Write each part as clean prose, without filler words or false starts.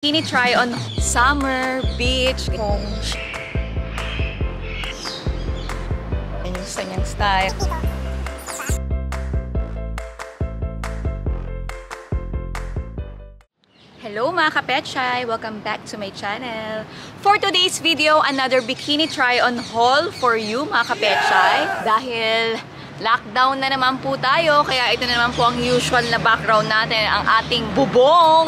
Bikini try on summer, beach, kung yan yung gusto niyang style. Hello mga kapetchay! Welcome back to my channel. For today's video, another bikini try on haul for you mga kapetchay. Dahil lockdown na naman po tayo, kaya ito na naman po ang usual na background natin, ang ating bubong.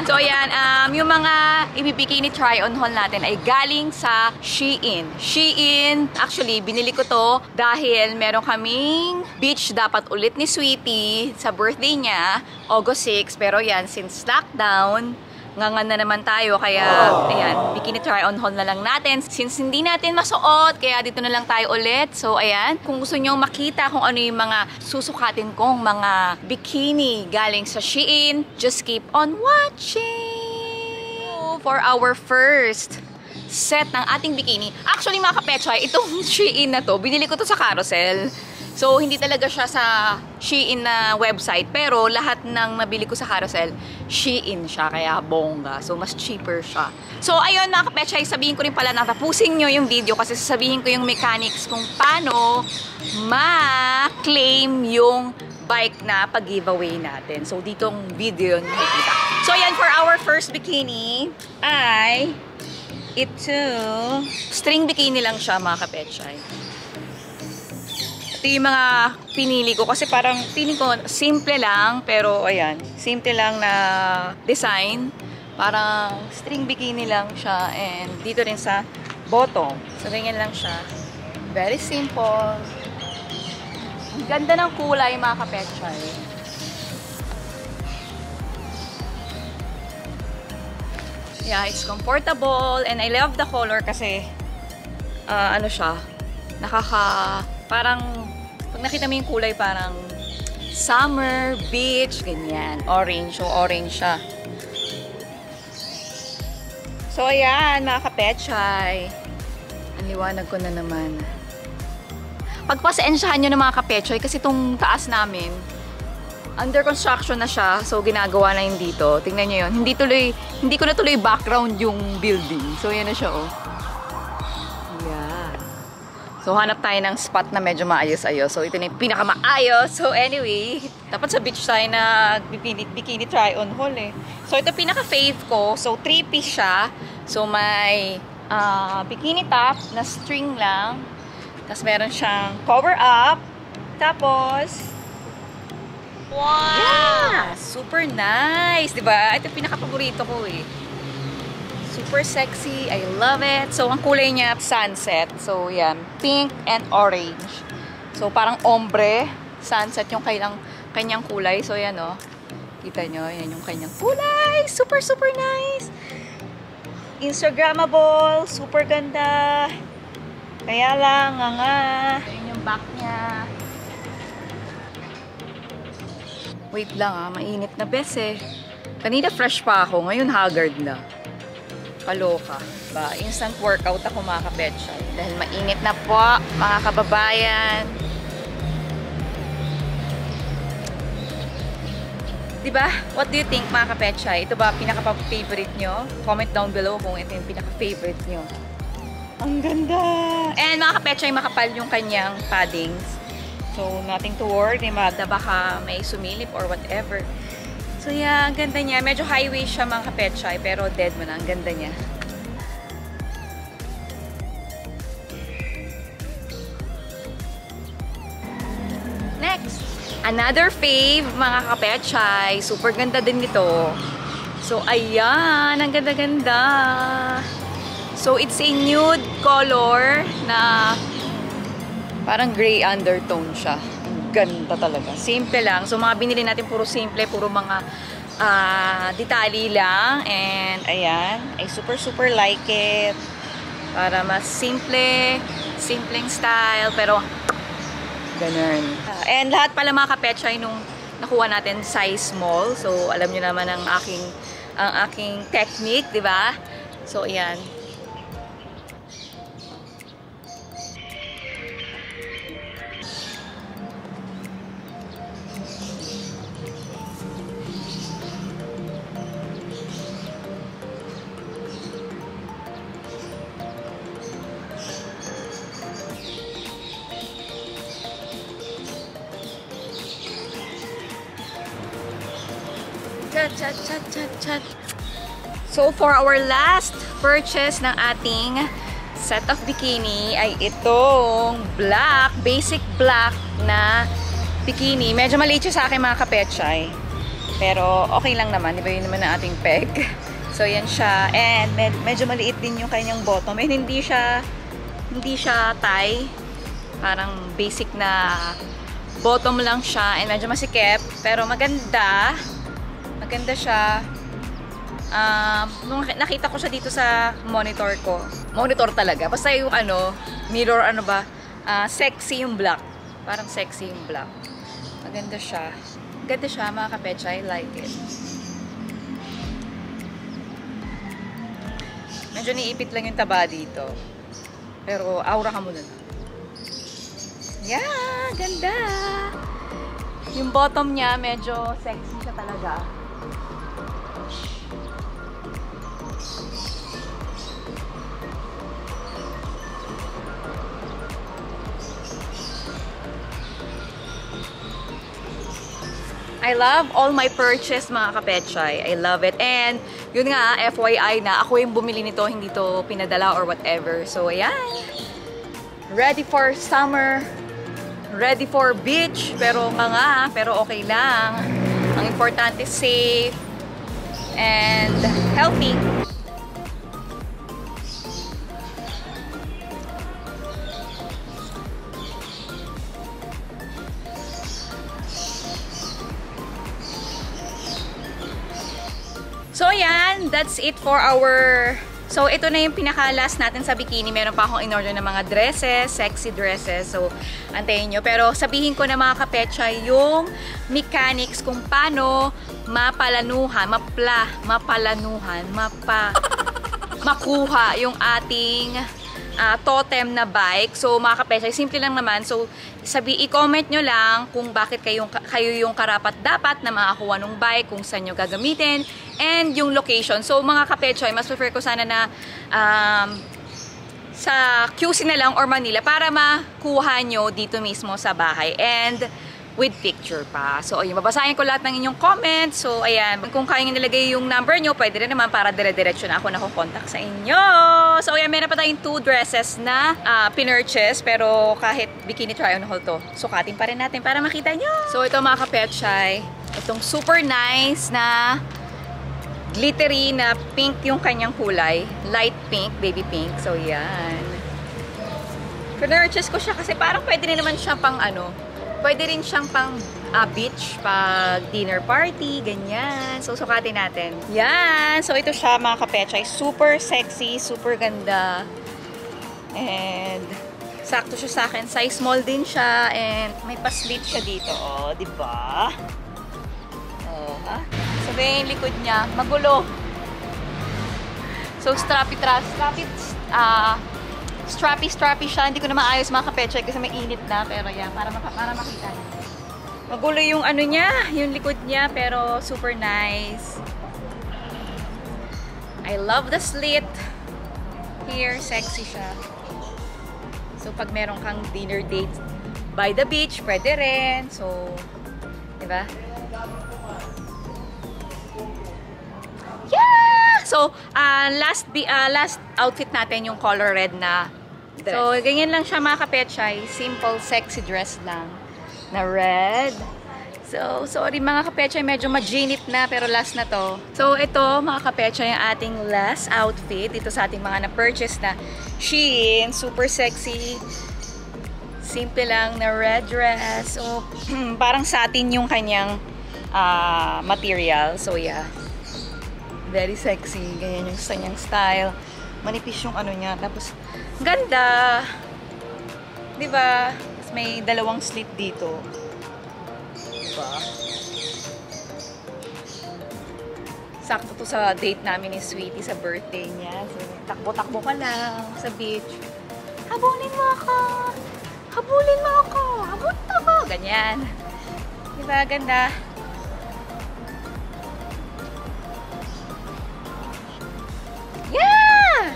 So ayan, yung mga ibibikini try on haul natin ay galing sa Shein. Shein, actually, binili ko to dahil meron kaming beach dapat ulit ni Sweetie sa birthday niya, August 6. Pero yan, since lockdown, ngangan na naman tayo, kaya ayan, bikini try on haul na lang natin since hindi natin masuot, kaya dito na lang tayo ulit. So ayan, kung gusto nyo makita kung ano yung mga susukatin kong mga bikini galing sa Shein, just keep on watching. For our first set ng ating bikini, actually mga kapetchay, itong Shein na to, binili ko to sa Carousel. So, hindi talaga siya sa Shein na website. Pero, lahat ng nabili ko sa Carousel, Shein siya. Kaya, bongga. So, mas cheaper siya. So, ayun mga kapetchay, sabihin ko rin pala na tapusin nyo yung video kasi sasabihin ko yung mechanics kung paano ma-claim yung bike na pag-giveaway natin. So, ditong video yung nakikita. So, ayan, for our first bikini ay ito. String bikini lang siya mga kapetchay. Ito yung mga pinili ko kasi parang feeling ko simple lang, pero ayan, simple lang na design. Parang string bikini lang siya, and dito rin sa bottom. So ganyan lang siya. Very simple. Ang ganda ng kulay mga kapetchay. Yeah, it's comfortable and I love the color kasi ano siya, parang pag nakita mo yung kulay, parang summer, beach, ganyan. Orange. So, orange siya. So, ayan, mga kapetchay. Ang liwanag ko na naman. Pagpasensyahan nyo na mga kapetchay, kasi itong taas namin, under construction na siya. So, ginagawa na yun dito. Tingnan nyo yun. Hindi ko na tuloy background yung building. So, yan na siya, oh. So, hanap tayo ng spot na medyo maayos-ayos. So, ito na yung pinakamaayos. So, anyway, dapat sa beach tayo na bikini try on haul eh. So, ito pinaka-fave ko. So, 3-piece siya. So, may bikini top na string lang. Tapos, meron siyang cover up. Tapos, wow! Yeah! Super nice! Diba? Ito pinaka-paborito ko eh. Super sexy. I love it. So, ang kulay niya, sunset. So, yan. Pink and orange. So, parang ombre. Sunset yung kanyang kulay. So, yan, oh. Kita nyo, yan yung kanyang kulay. Super, super nice. Instagrammable. Super ganda. Kaya lang, nga. Yan yung back niya. Wait lang, ah. Mainit na bes, eh. Kanina fresh pa ako. Ngayon, haggard na. Kaloka. Ba, instant workout ako mga kapetchay. Dahil mainit na po, mga kababayan. Diba? What do you think mga kapetchay? Ito ba pinaka-favorite nyo? Comment down below kung ito yung pinaka-favorite nyo. Ang ganda! And mga kapetchay, makapal yung kanyang paddings. So, nothing to worry. Baka may sumilip or whatever. So yeah, ang ganda niya. Medyo high waist siya mga kapetchay, pero dead mo na. Ang ganda niya. Next! Another fave mga kapetchay. Super ganda din nito. So ayan, ang ganda-ganda. So it's a nude color na parang gray undertone siya. Ganda talaga. Simple lang. So, mga binili natin puro simple, puro mga detalye lang. And, ayan. I super, super like it. Para mas simple, simpleng style, pero ganun. And lahat pala mga kapetchay nung nakuha natin size small. So, alam nyo naman ang aking technique, di ba? So, ayan. Chat. So, for our last purchase ng ating set of bikini ay itong black, basic black na bikini. Medyo maliit siya sa akin mga kapetchay. Pero okay lang naman. Di ba yun naman ang ating peg? So, yan siya. And medyo maliit din yung kanyang bottom. And hindi siya tie. Parang basic na bottom lang siya. And medyo masikip. Pero maganda. Maganda siya. Nung nakita ko siya dito sa monitor ko. Monitor talaga. Basta yung mirror sexy yung black. Parang sexy yung black. Maganda siya. Maganda siya mga kapetchay. I like it. Medyo niipit lang yung taba dito. Pero aura ka muna. Yeah! Ganda! Yung bottom niya medyo sexy siya talaga. I love all my purchase mga kapetchay. I love it. And yun nga, FYI na ako yung bumili nito, hindi to pinadala or whatever. So ayan. Ready for summer. Ready for beach. Pero okay lang. Ang importante safe and healthy. So, ayan. That's it for our... So, ito na yung pinaka-last natin sa bikini. Meron pa akong in-order ng mga dresses, sexy dresses. So, antayin nyo. Pero, sabihin ko na mga kapetchay, yung mechanics kung paano makuha yung ating totem na bike. So, mga kapetchay, simple lang naman. So, i-comment nyo lang kung bakit kayo yung karapat-dapat na makakuha ng bike, kung saan nyo gagamitin, and yung location. So, mga kapetchay, mas prefer ko sana na sa QC na lang or Manila para makuha nyo dito mismo sa bahay. And with picture pa. So, ayun, babasahin ko lahat ng inyong comments. So, ayan, kung kaya nyo nilagay yung number nyo, pwede rin naman para dire-diretso na ako nakukontak sa inyo. So, ayan, meron pa tayong 2 dresses na pinurchase, pero kahit bikini try-on haul to, sukatin pa rin natin para makita nyo. So, ito mga kapetchay, itong super nice na glittery na pink yung kanyang kulay. Light pink, baby pink. So, yan. Pinurchase ko siya kasi parang pwede rin naman siya pang pwede rin siyang pang beach, pag dinner party, ganyan. So, sukatin natin. Yan! So, ito siya mga kapetchay. Super sexy, super ganda. And, sakto siya sa akin. Size small din siya. And, may pa-slit siya dito. O, diba? O, ha? Sabi yung likod niya, magulo. So, strappy siya. Hindi ko na maayos mga kapetchay kasi may init na. Pero yan, para makita niyo. Magulo yung niya, yung likod niya. Pero super nice. I love the slit. Here, sexy siya. So, pag meron kang dinner date by the beach, pwede rin. So, diba? Yeah! So, last outfit natin yung color red na dress. So, ganyan lang siya mga kapetchay. Simple, sexy dress lang na red. So, sorry mga kapetchay, medyo majinit na pero last na to. So, ito mga kapetchay yung ating last outfit dito sa ating mga na-purchase na Shein. Super sexy. Simple lang na red dress. So, parang satin yung kanyang material. So, yeah. Very sexy. Ganyan yung kanyang style. Manipis yung niya. Tapos, ganda. Diba? Tapos may dalawang slit dito. Diba? Sakto to sa date namin ni Sweetie sa birthday niya. So, takbo-takbo ka lang sa beach. Habulin mo ako! Habulin mo ako! Habulin ako! Ganyan. Diba? Ganda. Yeah!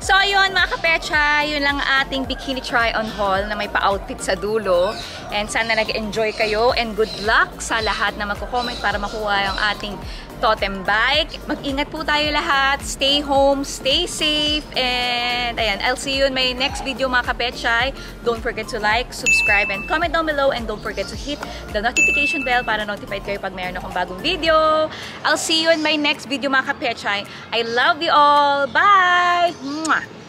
So, yun mga kapetchay, yun lang ating bikini try-on haul na may pa-outfit sa dulo. And sana nag-enjoy kayo and good luck sa lahat na magko-comment para makuha yung ating totem bike. Mag-ingat po tayo lahat. Stay home, stay safe, and ayan, I'll see you in my next video mga kapetsay. Don't forget to like, subscribe, and comment down below, and don't forget to hit the notification bell para notified kayo pag mayroon akong bagong video. I'll see you in my next video mga kapetsay. I love you all. Bye! Mwah!